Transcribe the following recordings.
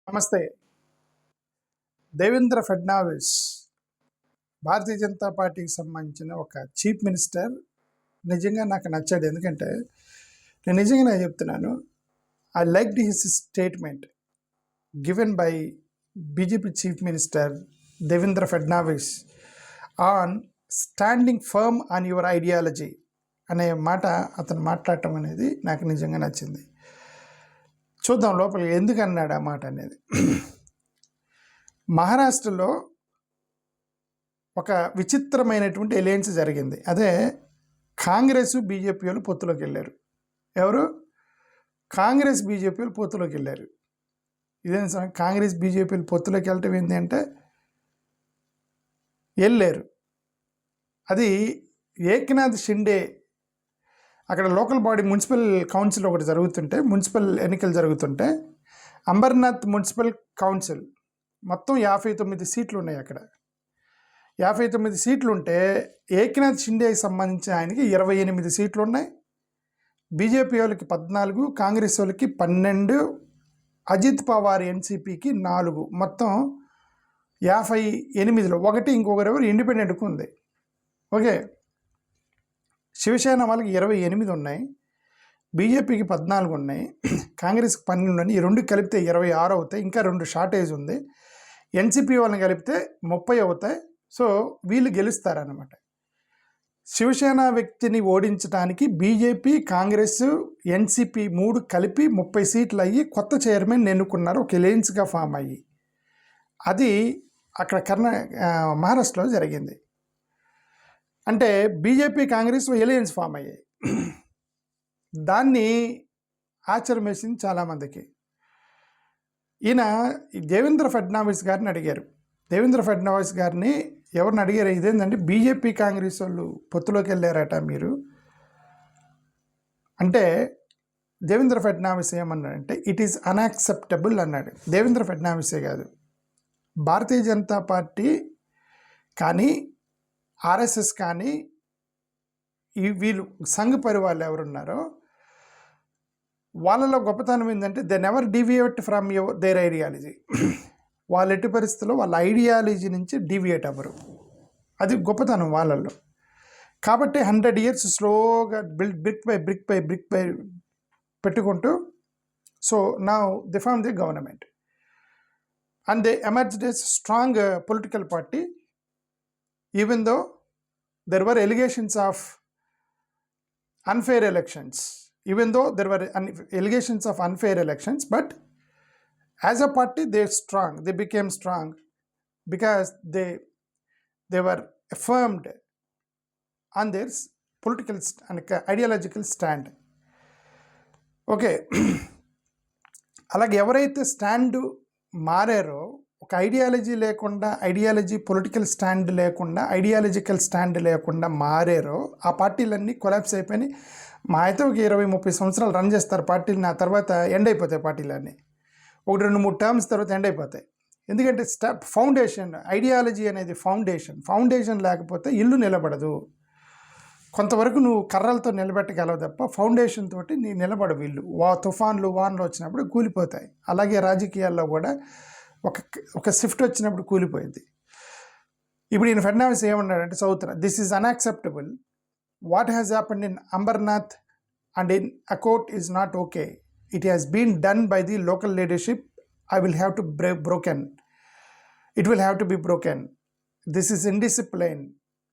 నమస్తే. దేవేంద్ర ఫడ్నావిస్ భారతీయ జనతా పార్టీకి సంబంధించిన ఒక చీఫ్ మినిస్టర్. నిజంగా నాకు నచ్చాడు. ఎందుకంటే నేను నిజంగానే చెప్తున్నాను. I liked his statement given by BJP chief minister Devendra Fadnavis on standing firm on your ideology అనే మాట అతను మాట్లాడటం అనేది నాకు నిజంగా నచ్చింది. చూద్దాం లోపలికి ఎందుకు అన్నాడు ఆ మాట అనేది. మహారాష్ట్రలో ఒక విచిత్రమైనటువంటి ఎలయన్స్ జరిగింది. అదే కాంగ్రెస్ బీజేపీ వాళ్ళు పొత్తులోకి వెళ్ళారు. ఎవరు? కాంగ్రెస్ బీజేపీ వాళ్ళు పొత్తులోకి వెళ్ళారు. ఇదేం కాంగ్రెస్ బీజేపీలు పొత్తులోకి వెళ్ళటం ఏంటి అంటే వెళ్ళారు. అది ఏక్నాథ్ షిండే అక్కడ లోకల్ బాడీ మున్సిపల్ కౌన్సిల్ ఒకటి జరుగుతుంటే, మున్సిపల్ ఎన్నికలు జరుగుతుంటే అంబర్నాథ్ మున్సిపల్ కౌన్సిల్ మొత్తం 59 సీట్లు ఉన్నాయి. అక్కడ 59 సీట్లు ఉంటే ఏక్నాథ్ షిండేకి సంబంధించి ఆయనకి 28 సీట్లు ఉన్నాయి. బీజేపీ వాళ్ళకి 14, కాంగ్రెస్ వాళ్ళకి 12, అజిత్ పవార్ ఎన్సీపీకి 4, మొత్తం 58లో ఒకటి ఇంకొకరెవరు ఇండిపెండెంట్కి ఉంది. ఓకే, శివసేన వాళ్ళకి 28 ఉన్నాయి, బీజేపీకి 14 ఉన్నాయి, కాంగ్రెస్కి 12 ఉన్నాయి. ఈ రెండు కలిపితే 26 అవుతాయి. ఇంకా 2 షార్టేజ్ ఉంది. ఎన్సీపీ వాళ్ళని కలిపితే 30 అవుతాయి. సో వీళ్ళు గెలుస్తారన్నమాట. శివసేన వ్యక్తిని ఓడించడానికి బీజేపీ, కాంగ్రెస్, ఎన్సీపీ 3 కలిపి 30 సీట్లు అయ్యి కొత్త చైర్మన్ ఎన్నుకున్నారు, ఒక ఎలయన్స్గా ఫామ్ అయ్యి. అది అక్కడ మహారాష్ట్రలో జరిగింది. అంటే బీజేపీ, కాంగ్రెస్ ఎలయన్స్ ఫామ్ అయ్యాయి. దాన్ని ఆశ్చర్యం వేసింది చాలామందికి. ఈయన దేవేంద్ర ఫడ్నావిస్ గారిని అడిగారు. దేవేంద్ర ఫడ్నావిస్ గారిని ఎవరిని అడిగారు? ఇదేంటంటే బీజేపీ, కాంగ్రెస్ వాళ్ళు పొత్తులోకి వెళ్ళారట మీరు అంటే. దేవేంద్ర ఫడ్నావిస్ ఏమన్నాడంటే ఇట్ ఈస్ అన్యాక్సెప్టబుల్ అన్నాడు. దేవేంద్ర ఫడ్నావిసే కాదు, భారతీయ జనతా పార్టీ కానీ, ఆర్ఎస్ఎస్ కానీ, వీళ్ళు సంఘ్ పరివాళ్ళు ఎవరున్నారో వాళ్ళలో గొప్పతనం ఏంటంటే they never deviate from their ideology. వాళ్ళ ఎట్టి పరిస్థితుల్లో వాళ్ళ ఐడియాలజీ నుంచి డీవియేట్ అవ్వరు. అది గొప్పతనం వాళ్ళల్లో. కాబట్టి 100 years స్లోగా బ్రిక్ బై బ్రిక్ పెట్టుకుంటూ so now they form the government and they emerged as strong political party. Even though there were allegations of unfair elections, but as a party they became strong because they were affirmed on their political and ideological stand. Okay, అలాగే ఎవరైతే stand మారారో, ఒక ideology political stand లేకుండా, ideological stand లేకుండా మారారో ఆ పార్టీలన్నీ collapse అయిపోయినాయి. మా అయితే ఒక 20-30 సంవత్సరాలు రన్ చేస్తారు పార్టీలని. ఆ తర్వాత ఎండ్ అయిపోతాయి పార్టీలన్నీ. 1-2-3 టర్మ్స్ తర్వాత ఎండ్ అయిపోతాయి. ఎందుకంటే ఫౌండేషన్, ఐడియాలజీ అనేది ఫౌండేషన్ లేకపోతే ఇల్లు నిలబడదు. కొంతవరకు నువ్వు కర్రలతో నిలబెట్టగలవు తప్ప ఫౌండేషన్ తోటి నీ నిలబడవు ఇల్లు. తుఫాన్లు, వానలు వచ్చినప్పుడు కూలిపోతాయి. అలాగే రాజకీయాల్లో కూడా ఒక షిఫ్ట్ వచ్చినప్పుడు కూలిపోయింది. ఇప్పుడు ఈయన ఫడ్నావిస్ ఏమన్నాడంటే చదువుతున్నా, this is unacceptable. What has happened in Ambernath and in Akot is not okay. It has been done by the local leadership. I will have to broken. It will have to be broken. This is indiscipline.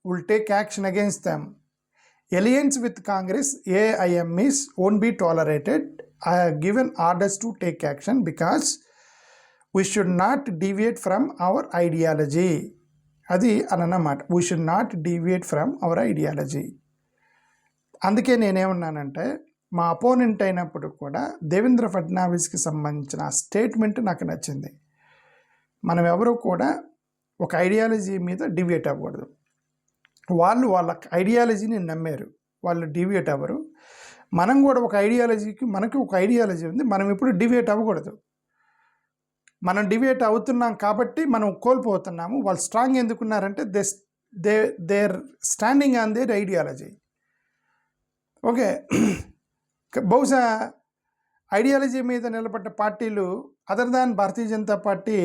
We'll take action against them. Alliance with Congress, AIMs won't be tolerated. I have given orders to take action because we should not deviate from our ideology. అది అన్నమాట. We should not deviate from our ideology. అందుకే నేనేమన్నానంటే మా opponent అయినప్పుడు కూడా దేవేంద్ర ఫడ్నావిస్కి సంబంధించిన statement నాకు నచ్చింది. మనం ఎవరు కూడా ఒక ఐడియాలజీ మీద డివియేట్ అవ్వకూడదు. వాళ్ళ ఐడియాలజీని నమ్మారు, వాళ్ళు డివియేట్ అవ్వరు. మనం కూడా మనకు ఒక ఐడియాలజీ ఉంది, మనం ఇప్పుడు డివియేట్ అవ్వకూడదు. మనం డివియేట్ అవుతున్నాం కాబట్టి మనం కోల్పోతున్నాము. వాళ్ళు స్ట్రాంగ్ ఎందుకున్నారంటే they're standing on their ideology. Okay, బహుశా ఐడియాలజీ మీద నిలబడ్డ పార్టీలు other than Bharatiya Janata Party,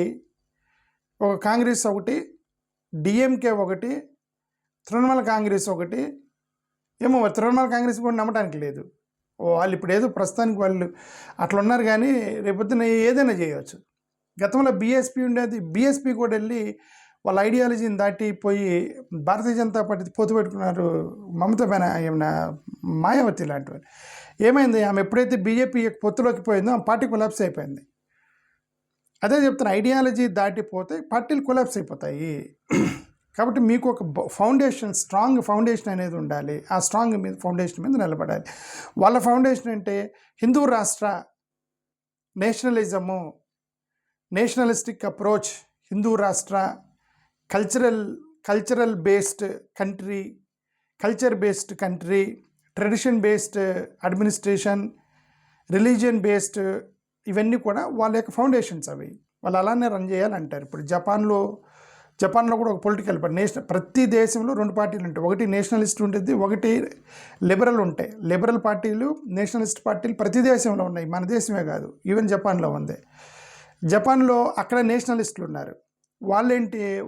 ఒక కాంగ్రెస్ ఒకటి, డిఎంకే ఒకటి, తృణమూల కాంగ్రెస్ ఒకటి. ఏమో తృణమూల కాంగ్రెస్ కూడా నమ్మటానికి లేదు. వాళ్ళు ఇప్పుడు ఏదో ప్రస్తుతానికి వాళ్ళు అట్లా ఉన్నారు, కానీ రేపొద్దున ఏదైనా చేయవచ్చు. గతంలో బీఎస్పీ ఉండేది, బీఎస్పీ కూడా వెళ్ళి వాళ్ళ ఐడియాలజీని దాటిపోయి భారతీయ జనతా పార్టీ పొత్తు పెట్టుకున్నారు. మమతా ఏమైనా మాయావతి లాంటి వాళ్ళు. ఏమైంది, ఆమె ఎప్పుడైతే బీజేపీ పొత్తులోకి పోయిందో ఆ పార్టీ కొలాప్స్ అయిపోయింది. అదే చెప్తున్నా, ఐడియాలజీ దాటిపోతే పార్టీలు కొలాప్స్ అయిపోతాయి. కాబట్టి మీకు ఒక ఫౌండేషన్, స్ట్రాంగ్ ఫౌండేషన్ అనేది ఉండాలి. ఆ స్ట్రాంగ్ మీద ఫౌండేషన్ మీద నిలబడాలి. వాళ్ళ ఫౌండేషన్ అంటే హిందూ రాష్ట్ర, నేషనలిజము, నేషనలిస్టిక్ అప్రోచ్, హిందూ రాష్ట్ర, cultural based country, culture based country, tradition based administration, religion based, ఇవన్నీ కూడా వాళ్ళ యొక్క ఫౌండేషన్స్. అవి వాళ్ళు అలానే రన్ చేయాలంటారు. ఇప్పుడు జపాన్లో కూడా ఒక పొలిటికల్ పార్టీ, ప్రతి దేశంలో 2 పార్టీలు ఉంటాయి. ఒకటి నేషనలిస్ట్ ఉంటుంది, ఒకటి లిబరల్ ఉంటాయి. లిబరల్ పార్టీలు, నేషనలిస్ట్ పార్టీలు ప్రతి దేశంలో ఉన్నాయి, మన దేశమే కాదు, ఈవెన్ జపాన్లో ఉంది. జపాన్లో అక్కడ నేషనలిస్టులు ఉన్నారు.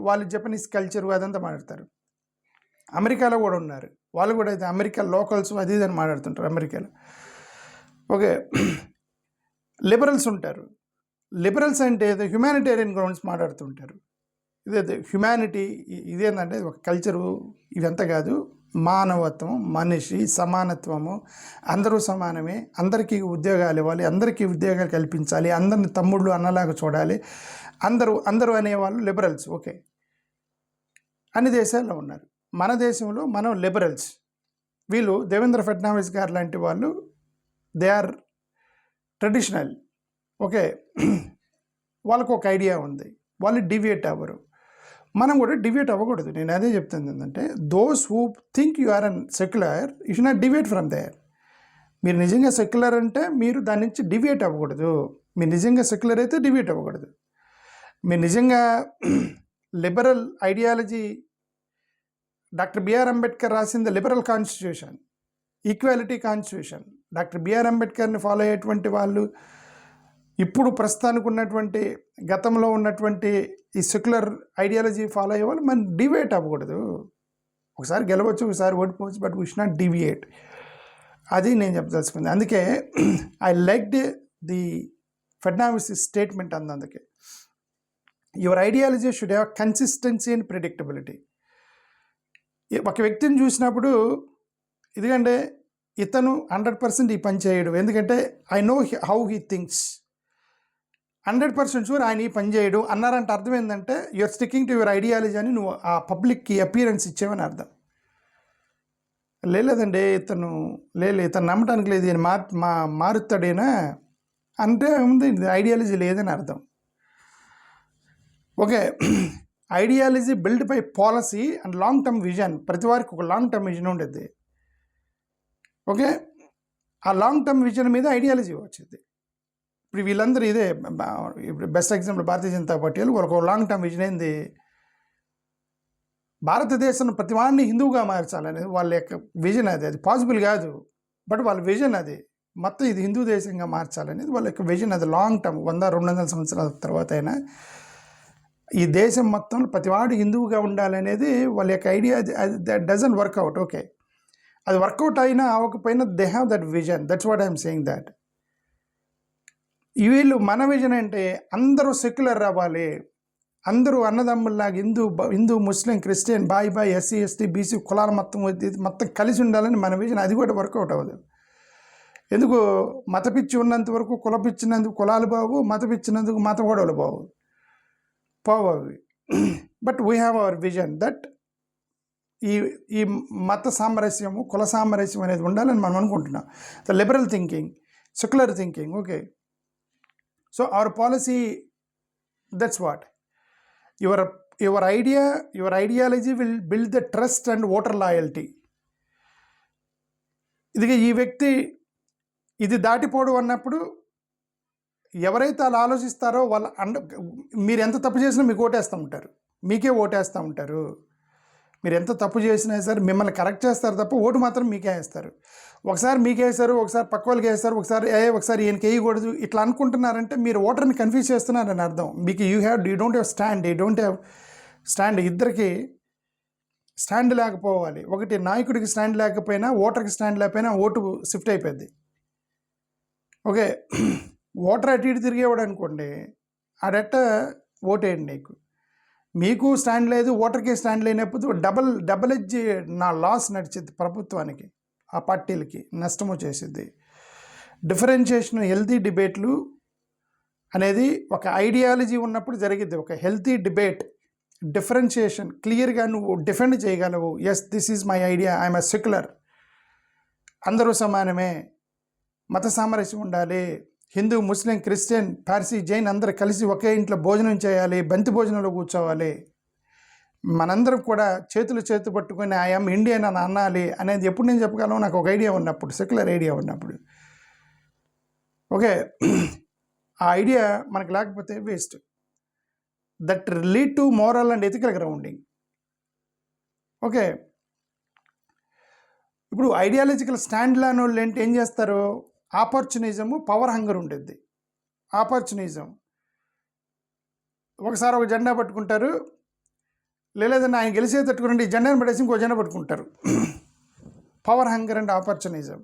వాళ్ళు జపనీస్ కల్చరు అదంతా మాట్లాడతారు. అమెరికాలో కూడా ఉన్నారు, వాళ్ళు కూడా అయితే అమెరికా లోకల్స్ అది ఇదని మాట్లాడుతుంటారు అమెరికాలో. ఓకే, లిబరల్స్ ఉంటారు. లిబరల్స్ అంటే ఏదో హ్యుమానిటేరియన్ గ్రౌండ్స్ మాట్లాడుతుంటారు. ఇదే హ్యుమానిటీ, ఇదేంటంటే ఒక కల్చరు, ఇదంతా కాదు, మానవత్వం, మనిషి, సమానత్వము, అందరూ సమానమే, అందరికీ ఉద్యోగాలు ఇవ్వాలి, అందరికీ ఉద్యోగాలు కల్పించాలి, అందరిని తమ్ముళ్ళు అన్నలాగా చూడాలి, అందరూ అనేవాళ్ళు లిబరల్స్. ఓకే, అన్ని దేశాల్లో ఉన్నారు. మన దేశంలో మనం లిబరల్స్. వీళ్ళు దేవేంద్ర ఫడ్నవీస్ గారు లాంటి వాళ్ళు, దే ఆర్ ట్రెడిషనల్. ఓకే, వాళ్ళకు ఒక ఐడియా ఉంది, వాళ్ళు డివియేట్ అవ్వరు. మనం కూడా డివియేట్ అవ్వకూడదు. నేను అదే చెప్తుంది ఏంటంటే, those who think you are unsecular, you should not deviate from there. మీరు నిజంగా సెక్యులర్ అంటే మీరు దాని నుంచి డివియేట్ అవ్వకూడదు. మీరు నిజంగా సెక్యులర్ అయితే డివియేట్ అవ్వకూడదు. మీరు నిజంగా liberal ideology, doctor BR Ambedkar రాసింది liberal constitution, equality constitution. Doctor BR అంబేద్కర్ని ఫాలో అయ్యేటువంటి వాళ్ళు ఇప్పుడు ప్రస్తుతానికి ఉన్నటువంటి, గతంలో ఉన్నటువంటి ఈ సెక్యులర్ ఐడియాలజీ ఫాలో అయ్యే వాళ్ళు మనం డివియేట్ అవ్వకూడదు. ఒకసారి గెలవచ్చు, ఒకసారి ఓడిపోవచ్చు, but we should not deviate. అది నేను చెప్పదలుచుకుంది. అందుకే I liked the Fadnavis statement అంది. అందుకే your ideology should have consistency and predictability. ఒక వ్యక్తిని చూసినప్పుడు, ఎందుకంటే ఇతను 100% ఈ పని చేయడు, ఎందుకంటే I know how he thinks, 100% sure ఆయన ఈ పని చేయడు అన్నారంటే అర్థం ఏంటంటే you're sticking to your ideology అని నువ్వు ఆ పబ్లిక్కి అపియరెన్స్ ఇచ్చేవని అర్థం. లేదండి ఇతను నమ్మటానికి లేదు, ఈయన మారుతాడేనా అంటే ఉంది, ఐడియాలజీ లేదని అర్థం. Okay, ideology build by policy and long term vision. ప్రతి వారికి ఒక లాంగ్ టర్మ్ విజన్ ఉండేది. ఓకే, ఆ లాంగ్ టర్మ్ విజన్ మీద ఐడియాలజీ వచ్చింది. ఇప్పుడు వీళ్ళందరూ ఇదే, ఇప్పుడు బెస్ట్ ఎగ్జాంపుల్ భారతీయ జనతా పార్టీ వాళ్ళకు లాంగ్ టర్మ్ విజన్ ఏంది, భారతదేశం ప్రతి వాడిని హిందువుగా మార్చాలనేది వాళ్ళ యొక్క విజన్. అది పాసిబుల్ కాదు, బట్ వాళ్ళ విజన్ అది, మొత్తం ఇది హిందూ దేశంగా మార్చాలనేది వాళ్ళ యొక్క విజన్. అది లాంగ్ టర్మ్, 100-200 సంవత్సరాల తర్వాత అయినా ఈ దేశం మొత్తం ప్రతివాడు హిందువుగా ఉండాలనేది వాళ్ళ యొక్క idea. That doesn't work out. Okay, అది వర్కౌట్ అయినా అవ్వకపోయినా they have that vision. That's what I'm saying. That వీళ్ళు మన విజన్ అంటే అందరూ సెక్యులర్ అవ్వాలి, అందరూ అన్నదమ్ముల్లాగా హిందూ ముస్లిం క్రిస్టియన్ బాయ్ ఎస్సీ ఎస్టీ బీసీ కులాలు మొత్తం కలిసి ఉండాలని మన విజన్. అది కూడా వర్కౌట్ అవ్వదు. ఎందుకు, మతపిచ్చి ఉన్నంత వరకు కులపిచ్చినందుకు కులాలు బావు, మతపిచ్చినందుకు మత గొడవలు బావు పోవు. But we have our vision that ఈ మత సామరస్యము, కుల సామరస్యం అనేది ఉండాలని మనం అనుకుంటున్నాం. The liberal thinking, secular thinking. Okay, so our policy, that's what your ideology will build the trust and voter loyalty. ఈ వ్యక్తి ఇది దాటిపోవడం అన్నప్పుడు ఎవరైతే అలా ఆలోచిస్తారో వాళ్ళు మీరు ఎంత తప్పు చేసినా మీకు ఓటేస్తూ ఉంటారు, మీకే ఓటేస్తూ ఉంటారు. మీరు ఎంత తప్పు చేసినా సరే మిమ్మల్ని కరెక్ట్ చేస్తారు తప్ప ఓటు మాత్రం మీకే వేస్తారు. ఒకసారి మీకేసారు, ఒకసారి పక్క వాళ్ళకి వేస్తారు, ఒకసారి ఈయనకి వేయకూడదు, ఇట్లా అనుకుంటున్నారంటే మీరు ఓటర్ని కన్ఫ్యూజ్ చేస్తున్నారని అర్థం. మీకు యూ డోంట్ హ్యావ్ స్టాండ్. ఇద్దరికి స్టాండ్ లేకపోవాలి. ఒకటి నాయకుడికి స్టాండ్ లేకపోయినా, ఓటర్కి స్టాండ్ లేకపోయినా ఓటు షిఫ్ట్ అయిపోద్ది. ఓకే, ఓటర్ అటు ఇటు తిరిగేవాడు అనుకోండి, ఆడెట్ట ఓటేయండి నీకు. మీకు స్టాండ్ లేదు, ఓటర్కి స్టాండ్ లేనప్పుడు డబల్ ఎడ్జ్ నా లాస్ నడిచింది ప్రభుత్వానికి, ఆ పార్టీలకి నష్టము చేసింది. డిఫరెన్షియేషన్, హెల్తీ డిబేట్లు అనేది ఒక ఐడియాలజీ ఉన్నప్పుడు జరిగిద్ది. ఒక హెల్తీ డిబేట్, డిఫరెన్షియేషన్, క్లియర్గా నువ్వు డిఫెండ్ చేయగలవు. Yes, this is my idea, I'm a secular, అందరూ సమానమే, మత సామరస్యం ఉండాలి, హిందూ, ముస్లిం, క్రిస్టియన్, పార్సీ, జైన్ అందరూ కలిసి ఒకే ఇంట్లో భోజనం చేయాలి, బంతి భోజనంలో కూర్చోవాలి, మనందరం కూడా చేతులు పట్టుకొని ఐఎమ్ ఇండియన్ అని అనాలి అనేది ఎప్పుడు నేను చెప్పగలను? నాకు ఒక ఐడియా ఉన్నప్పుడు, సెక్యులర్ ఐడియా ఉన్నప్పుడు. ఓకే, ఆ ఐడియా మనకు లేకపోతే waste. That lead to moral and ethical grounding. Okay, ఇప్పుడు ఐడియాలజికల్ స్టాండ్ లేని వాళ్ళు ఏం చేస్తారు? ఆపర్చునిజము, పవర్ హంగర్ ఉంటుంది. ఆపర్చునిజం, ఒకసారి ఒక జెండా పట్టుకుంటారు, లేదంటే ఆయన గెలిచేటట్టుకుని ఈ జెండాను పట్టేసి ఇంకో జెండా పట్టుకుంటారు. పవర్ హంగర్ అండ్ ఆపర్చునిజం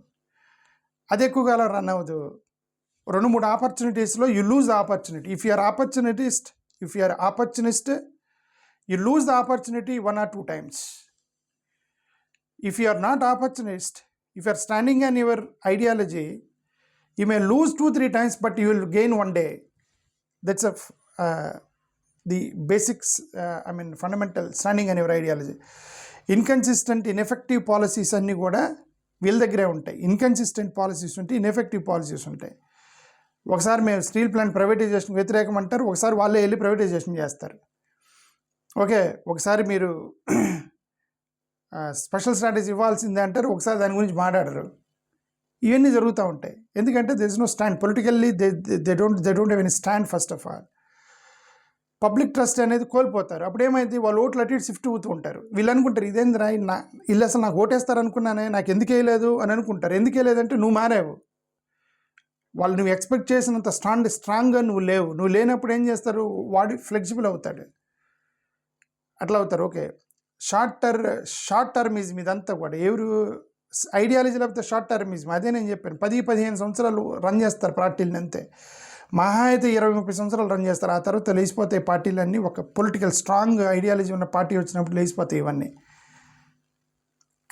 అది ఎక్కువ కాలం రన్ అవ్వదు. 2-3 ఆపర్చునిటీస్లో you lose the opportunity. If you're opportunist, you lose the opportunity 1 or 2 times. If you are not opportunist, if you are standing on your ideology, you may lose 2-3 times, but you will gain one day. That's the basics, fundamental standing on your ideology. Inconsistent, ineffective policies అన్నీ కూడా వీళ్ళ దగ్గరే ఉంటాయి. Inconsistent policies ఉంటాయి, ineffective policies ఉంటాయి. ఒకసారి మేము steel plant privatisation వ్యతిరేకం అంటారు, ఒకసారి వాళ్ళే వెళ్ళి ప్రైవేటైజేషన్ చేస్తారు. ఓకే, ఒకసారి మీరు స్పెషల్ స్ట్రాటజీ ఇవ్వాల్సిందే అంటారు, ఒకసారి దాని గురించి మాట్లాడరు. ఇవన్నీ జరుగుతూ ఉంటాయి. ఎందుకంటే there is no stand politically. They don't have any stand. First of all public trust అనేది కోల్పోతారు. అప్పుడు ఏమైంది? వాళ్ళు ఓట్లు అటు ఇటు షిఫ్ట్ అవుతూ ఉంటారు. వీళ్ళు అనుకుంటారు, ఇదేంద్రా వీళ్ళు అసలు నాకు ఓటేస్తారు అనుకున్నానే, నాకు ఎందుకు వేయలేదు అని అనుకుంటారు. ఎందుకు వేయలేదంటే నువ్వు మారావు. వాళ్ళు నువ్వు ఎక్స్పెక్ట్ చేసినంత స్ట్రాంగ్గా నువ్వు లేవు. నువ్వు లేనప్పుడు ఏం చేస్తారు? వాడు ఫ్లెక్సిబుల్ అవుతాడు, అట్లా అవుతారు. ఓకే, షార్ట్ టర్మిజం ఇదంతా కూడా. ఎవరు ఐడియాలజీ లేకపోతే షార్ట్ టర్మిజం. అదే నేను చెప్పాను, 10-15 సంవత్సరాలు రన్ చేస్తారు పార్టీలని, అంతే. మహా అయితే 20-30 సంవత్సరాలు రన్ చేస్తారు. ఆ తర్వాత లేచిపోతాయి పార్టీలన్నీ. ఒక పొలిటికల్ స్ట్రాంగ్ ఐడియాలజీ ఉన్న పార్టీ వచ్చినప్పుడు లేచిపోతాయి ఇవన్నీ.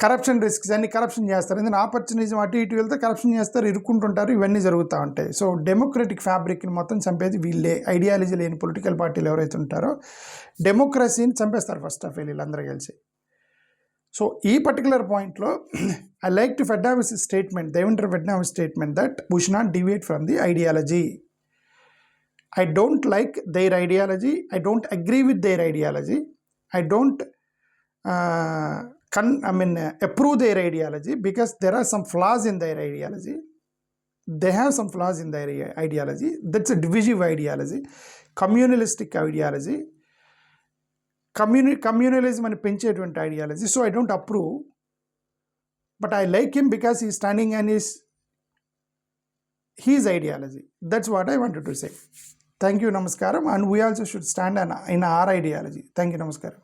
కరప్షన్ రిస్క్స్ అన్ని కరప్షన్ చేస్తారు. ఎందుకంటే ఆపర్చునిజం అటు ఇటు వెళ్తే కరప్షన్ చేస్తారు, ఇరుక్కుంటుంటారు, ఇవన్నీ జరుగుతూ ఉంటాయి. సో డెమోక్రటిక్ ఫ్యాబ్రిక్ని మొత్తం చంపేది వీళ్ళే. ఐడియాలజీ లేని పొలిటికల్ పార్టీలు ఎవరైతే ఉంటారో డెమోక్రసీని చంపేస్తారు ఫస్ట్ ఆఫ్ ఆల్ వీళ్ళందరూ కలిసి. సో ఈ పర్టికులర్ పాయింట్లో I like to Fadnavis statement, Devendra Fadnavis statement, that we should not deviate from the ideology. I don't like their ideology. I don't agree with their ideology. I don't approve their ideology, because there are some flaws in their ideology. They have some flaws in their ideology. That's a divisive ideology, communalistic ideology, communalism and పెంచేటువంటి ideology. So I don't approve, but I like him because he's standing on his ideology. That's what I wanted to say. Thank you, namaskaram, and we also should stand in our ideology. Thank you, namaskaram.